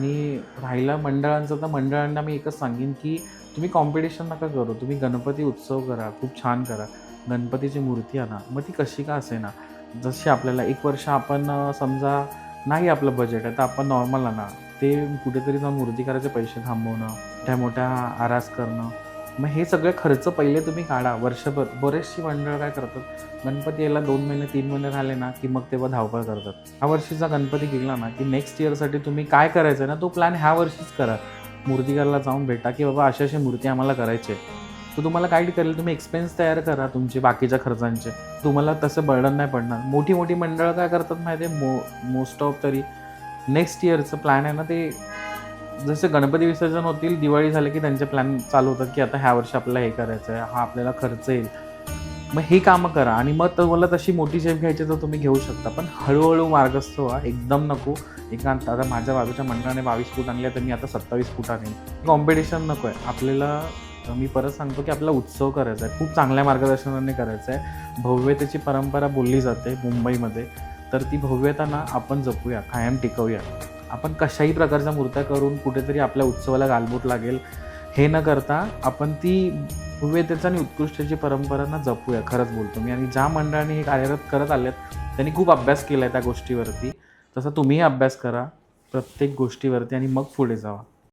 आणि राहिला मंडळांचं, तर मंडळांना मी एकच सांगेन, की तुम्ही कॉम्पिटिशन नका करू. तुम्ही गणपती उत्सव करा, खूप छान करा. गणपतीची मूर्ती आणा. मग ती कशी का असेना, जशी आपल्याला 1 वर्ष आपण समजा नाही आपलं बजेट आहे, तर आपण नॉर्मल आणा. ते कुठेतरी जाऊन मूर्ती करायचे पैसे थांबवणं, मोठ्या-मोठ्या आरास करणं. मग हे सगळे खर्च पहिले तुम्ही काढा वर्षभर. बरेचशी मंडळ काय करतात, गणपती यायला 2 महिने 3 महिने राहिले ना, की मग तेव्हा धावपळ करतात. ह्या वर्षीचा गणपती गेला ना, की नेक्स्ट इयरसाठी तुम्ही काय करायचं आहे ना, तो प्लॅन ह्या वर्षीच करा. मूर्तिकाराला जाऊन भेटा, की बाबा अशी-अशी मूर्ती आम्हाला करायची आहे. तो तुम्हाला गाईड करेल. तुम्ही एक्सपेन्स तयार करा तुमचे बाकीच्या खर्चांचे. तुम्हाला तसं बर्डन नाही पडणार. मोठी-मोठी मंडळं काय करतात माहिती आहे, मोस्ट ऑफ तरी नेक्स्ट इयरचं प्लॅन आहे ना, ते जसे गणपती विसर्जन होतील, दिवाळी झाली की त्यांचे प्लॅन चालू होतात, की आता ह्या वर्षी आपल्याला हे करायचं आहे, हा आपल्याला खर्च येईल. मग ही कामं करा आणि मग तुम्हाला तशी मोठी शेप घ्यायची तर तुम्ही घेऊ शकता. पण हळू मार्गस्थ व्हा, एकदम नको. एकांत आता माझ्या बाजूच्या मंडळाने 22 फूट आणले, तर मी आता 27 फूट आणेन. कॉम्पिटिशन नको आहे. आपल्याला मी परत सांगतो, की आपला उत्सव करायचा आहे. खूप चांगल्या मार्गदर्शनाने करायचा आहे. भव्यतेची परंपरा बोलली जाते मुंबईमध्ये. तर ती भव्यता ना आपण जपूया, कायम टिकवूया. आपण कशाही प्रकारच्या मूर्त्या करून कुठेतरी आपल्या उत्सवाला गालबोट लागेल, हे न करता आपण ती भव्यतेची आणि उत्कृष्टेची परंपरा ना जपूया. खरंच बोलतो मी. आणि ज्या मंडळाने हे कार्यरत करत आलेत, त्यांनी खूप अभ्यास केला आहे त्या गोष्टीवरती. तसा तुम्हीही अभ्यास करा प्रत्येक गोष्टीवरती आणि मग पुढे जावा.